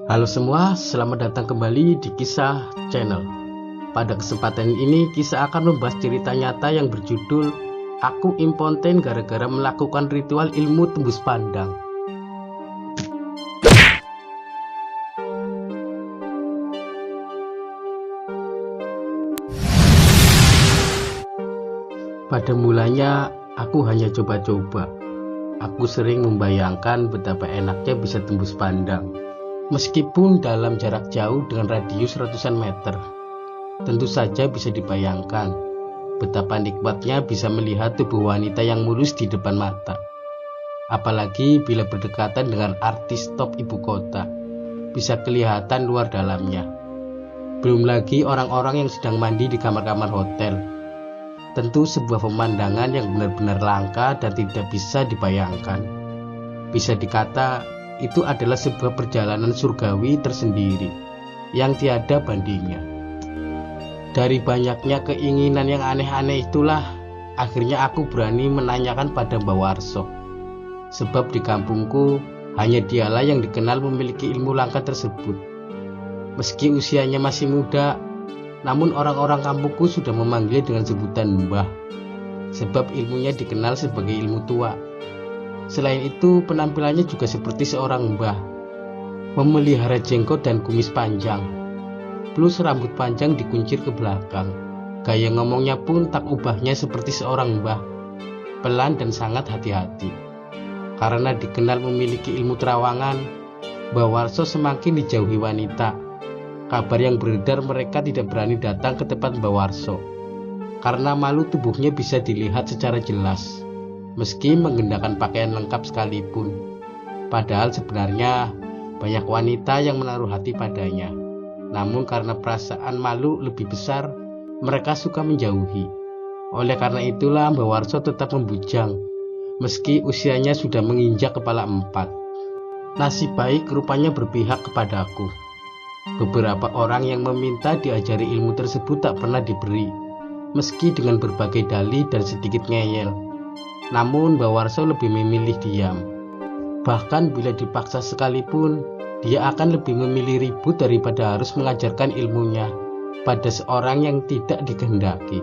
Halo semua, selamat datang kembali di Kisah Channel. Pada kesempatan ini, kisah akan membahas cerita nyata yang berjudul Aku Impoten Gara-gara Melakukan Ritual Ilmu Tembus Pandang. Pada mulanya, aku hanya coba-coba. Aku sering membayangkan betapa enaknya bisa tembus pandang, meskipun dalam jarak jauh dengan radius ratusan meter. Tentu saja bisa dibayangkan betapa nikmatnya bisa melihat tubuh wanita yang mulus di depan mata. Apalagi bila berdekatan dengan artis top ibu kota, bisa kelihatan luar dalamnya. Belum lagi orang-orang yang sedang mandi di kamar-kamar hotel. Tentu sebuah pemandangan yang benar-benar langka dan tidak bisa dibayangkan. Bisa dikata itu adalah sebuah perjalanan surgawi tersendiri yang tiada bandingnya. Dari banyaknya keinginan yang aneh-aneh itulah akhirnya aku berani menanyakan pada Mbak Warso. Sebab di kampungku hanya dialah yang dikenal memiliki ilmu langka tersebut. Meski usianya masih muda, namun orang-orang kampungku sudah memanggil dengan sebutan Mbah, sebab ilmunya dikenal sebagai ilmu tua. Selain itu, penampilannya juga seperti seorang mbah, memelihara jenggot dan kumis panjang, plus rambut panjang dikuncir ke belakang. Gaya ngomongnya pun tak ubahnya seperti seorang mbah, pelan dan sangat hati-hati. Karena dikenal memiliki ilmu terawangan, Mbah Warso semakin dijauhi wanita. Kabar yang beredar mereka tidak berani datang ke tempat Mbah Warso, karena malu tubuhnya bisa dilihat secara jelas. Meski menggunakan pakaian lengkap sekalipun, padahal sebenarnya banyak wanita yang menaruh hati padanya. Namun karena perasaan malu lebih besar, mereka suka menjauhi. Oleh karena itulah Mbah Warso tetap membujang, meski usianya sudah menginjak kepala 4. Nasib baik rupanya berpihak kepadaku. Beberapa orang yang meminta diajari ilmu tersebut tak pernah diberi, meski dengan berbagai dalih dan sedikit ngeyel. Namun Mbah Warso lebih memilih diam. Bahkan bila dipaksa sekalipun, dia akan lebih memilih ribut daripada harus mengajarkan ilmunya pada seorang yang tidak dikehendaki.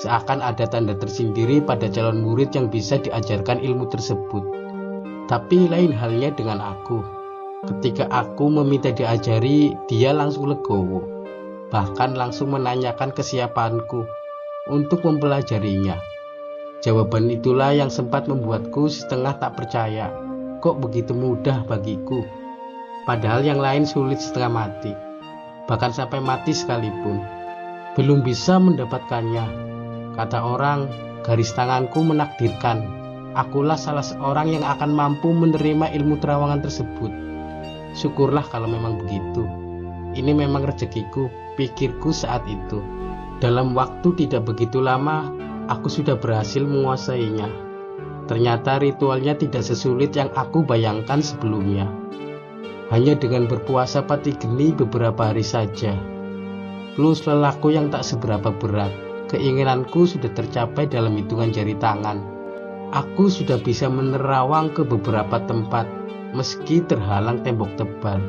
Seakan ada tanda tersendiri pada calon murid yang bisa diajarkan ilmu tersebut. Tapi lain halnya dengan aku. Ketika aku meminta diajari, dia langsung legowo. Bahkan langsung menanyakan kesiapanku untuk mempelajarinya. Jawaban itulah yang sempat membuatku setengah tak percaya. Kok begitu mudah bagiku? Padahal yang lain sulit setengah mati. Bahkan sampai mati sekalipun belum bisa mendapatkannya. Kata orang, garis tanganku menakdirkan akulah salah seorang yang akan mampu menerima ilmu terawangan tersebut. Syukurlah kalau memang begitu. Ini memang rezekiku, pikirku saat itu. Dalam waktu tidak begitu lama, aku sudah berhasil menguasainya. Ternyata ritualnya tidak sesulit yang aku bayangkan sebelumnya. Hanya dengan berpuasa pati geni beberapa hari saja, plus lelahku yang tak seberapa berat, keinginanku sudah tercapai dalam hitungan jari tangan. Aku sudah bisa menerawang ke beberapa tempat, meski terhalang tembok tebal.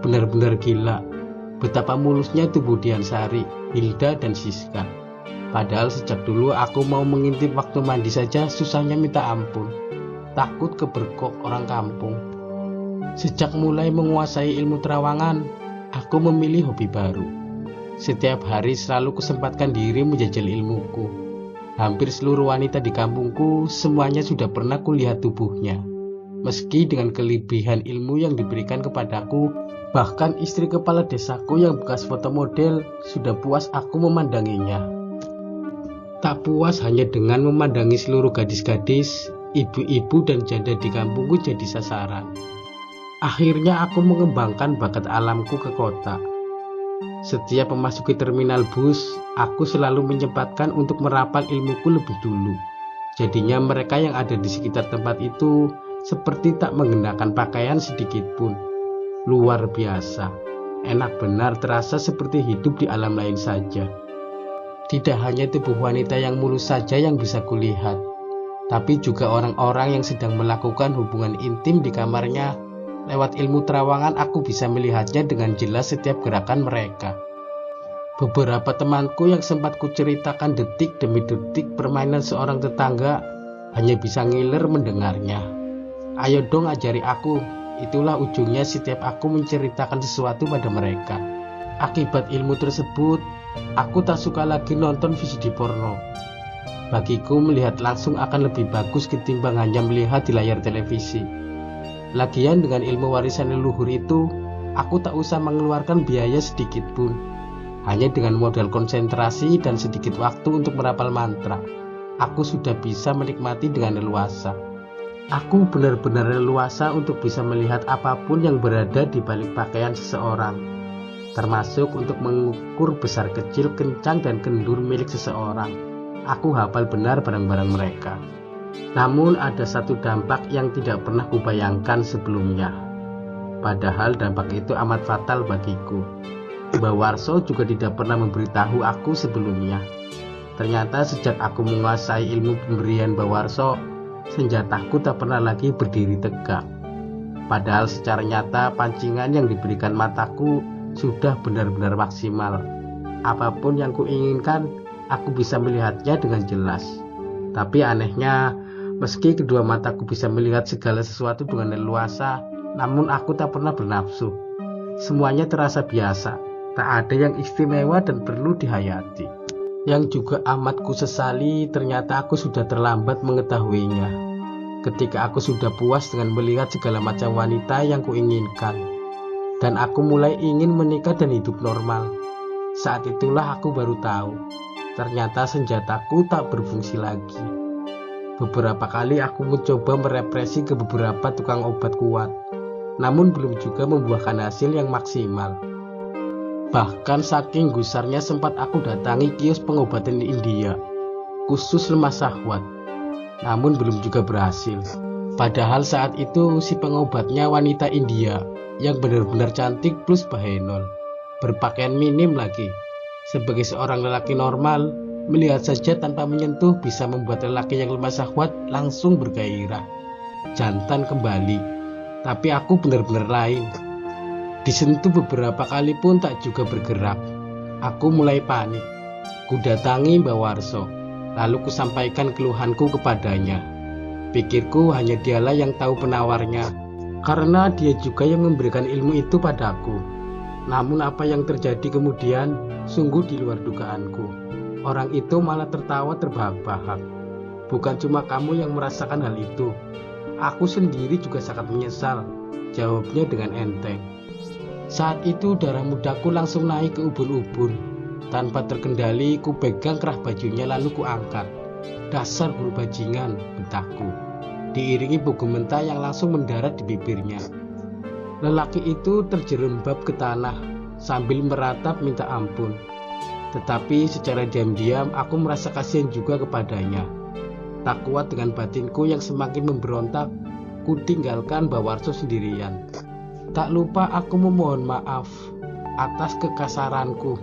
Benar-benar gila betapa mulusnya tubuh Dian Sari, Hilda dan Siska. Padahal sejak dulu aku mau mengintip waktu mandi saja susahnya minta ampun, takut keberkok orang kampung. Sejak mulai menguasai ilmu terawangan, aku memilih hobi baru. Setiap hari selalu kesempatkan diri menjajal ilmuku. Hampir seluruh wanita di kampungku semuanya sudah pernah kulihat tubuhnya. Meski dengan kelebihan ilmu yang diberikan kepadaku, bahkan istri kepala desaku yang bekas foto model sudah puas aku memandanginya. Tak puas hanya dengan memandangi seluruh gadis-gadis, ibu-ibu dan janda di kampungku jadi sasaran. Akhirnya aku mengembangkan bakat alamku ke kota. Setiap memasuki terminal bus, aku selalu menyempatkan untuk merapal ilmuku lebih dulu. Jadinya mereka yang ada di sekitar tempat itu seperti tak mengenakan pakaian sedikit pun. Luar biasa, enak benar, terasa seperti hidup di alam lain saja. Tidak hanya tubuh wanita yang mulus saja yang bisa kulihat, tapi juga orang-orang yang sedang melakukan hubungan intim di kamarnya Lewat ilmu terawangan aku bisa melihatnya dengan jelas setiap gerakan mereka. Beberapa temanku yang sempat kuceritakan detik demi detik permainan seorang tetangga hanya bisa ngiler mendengarnya. Ayo dong ajari aku, itulah ujungnya setiap aku menceritakan sesuatu pada mereka. Akibat ilmu tersebut, aku tak suka lagi nonton VCD porno. Bagiku melihat langsung akan lebih bagus ketimbang hanya melihat di layar televisi. Lagian dengan ilmu warisan leluhur itu, aku tak usah mengeluarkan biaya sedikit pun. Hanya dengan modal konsentrasi dan sedikit waktu untuk merapal mantra, aku sudah bisa menikmati dengan leluasa. Aku benar-benar leluasa untuk bisa melihat apapun yang berada di balik pakaian seseorang, termasuk untuk mengukur besar kecil, kencang dan kendur milik seseorang. Aku hafal benar barang-barang mereka. Namun ada satu dampak yang tidak pernah kubayangkan sebelumnya. Padahal dampak itu amat fatal bagiku. Mbak Warso juga tidak pernah memberitahu aku sebelumnya. Ternyata sejak aku menguasai ilmu pemberian Mbak Warso, senjataku tak pernah lagi berdiri tegak. Padahal secara nyata pancingan yang diberikan mataku sudah benar-benar maksimal. Apapun yang kuinginkan, aku bisa melihatnya dengan jelas. Tapi anehnya, meski kedua mataku bisa melihat segala sesuatu dengan leluasa, namun aku tak pernah bernafsu. Semuanya terasa biasa, tak ada yang istimewa dan perlu dihayati. Yang juga amat kusesali, ternyata aku sudah terlambat mengetahuinya. Ketika aku sudah puas dengan melihat segala macam wanita yang kuinginkan, dan aku mulai ingin menikah dan hidup normal. Saat itulah aku baru tahu, ternyata senjataku tak berfungsi lagi. Beberapa kali aku mencoba merepresi ke beberapa tukang obat kuat, namun belum juga membuahkan hasil yang maksimal. Bahkan saking gusarnya sempat aku datangi kios pengobatan di India, khusus lemah syahwat, namun belum juga berhasil. Padahal saat itu si pengobatnya wanita India yang benar-benar cantik plus bahenol, berpakaian minim lagi. Sebagai seorang lelaki normal, melihat saja tanpa menyentuh bisa membuat lelaki yang lemah syahwat langsung bergairah, jantan kembali. Tapi aku benar-benar lain. Disentuh beberapa kali pun tak juga bergerak. Aku mulai panik. Ku datangi Mbak Warso, lalu kusampaikan keluhanku kepadanya. Pikirku hanya dialah yang tahu penawarnya, karena dia juga yang memberikan ilmu itu padaku. Namun apa yang terjadi kemudian sungguh di luar dugaanku. Orang itu malah tertawa terbahak-bahak. Bukan cuma kamu yang merasakan hal itu, aku sendiri juga sangat menyesal, jawabnya dengan enteng. Saat itu darah mudaku langsung naik ke ubun-ubun. Tanpa terkendali ku pegang kerah bajunya lalu ku angkat. Dasar guru bajingan, bentakku, diiringi buku mentah yang langsung mendarat di bibirnya. Lelaki itu terjerembab ke tanah sambil meratap minta ampun. Tetapi secara diam-diam aku merasa kasihan juga kepadanya. Tak kuat dengan batinku yang semakin memberontak, ku tinggalkan Mbak Warso sendirian. Tak lupa aku memohon maaf atas kekasaranku,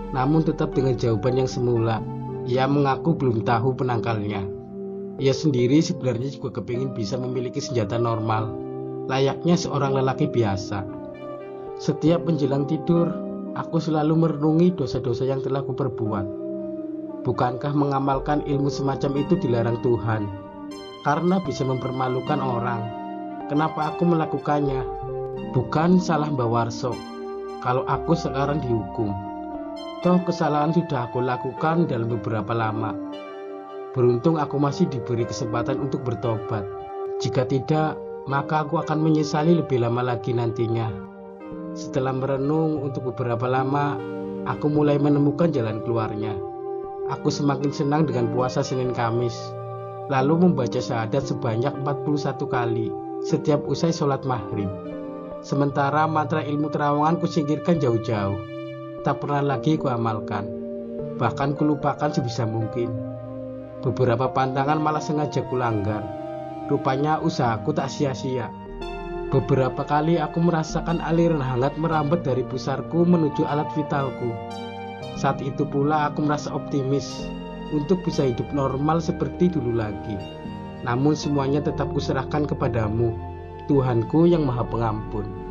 namun tetap dengan jawaban yang semula. Ia mengaku belum tahu penangkalnya. Ia sendiri sebenarnya juga kepingin bisa memiliki senjata normal, layaknya seorang lelaki biasa. Setiap menjelang tidur, aku selalu merenungi dosa-dosa yang telah kuperbuat. Bukankah mengamalkan ilmu semacam itu dilarang Tuhan? Karena bisa mempermalukan orang. Kenapa aku melakukannya? Bukan salah Mbak Warso kalau aku sekarang dihukum. Toh kesalahan sudah aku lakukan dalam beberapa lama. Beruntung aku masih diberi kesempatan untuk bertobat. Jika tidak, maka aku akan menyesali lebih lama lagi nantinya. Setelah merenung untuk beberapa lama, aku mulai menemukan jalan keluarnya. Aku semakin senang dengan puasa Senin Kamis, lalu membaca syahadat sebanyak 41 kali setiap usai sholat maghrib. Sementara mantra ilmu terawangan kusingkirkan jauh-jauh. Tak pernah lagi kuamalkan. Bahkan kulupakan sebisa mungkin. Beberapa pantangan malah sengaja kulanggar. Rupanya usahaku tak sia-sia. Beberapa kali aku merasakan aliran hangat merambat dari pusarku menuju alat vitalku. Saat itu pula aku merasa optimis untuk bisa hidup normal seperti dulu lagi. Namun semuanya tetap kuserahkan kepadamu. Tuhanku yang Maha Pengampun.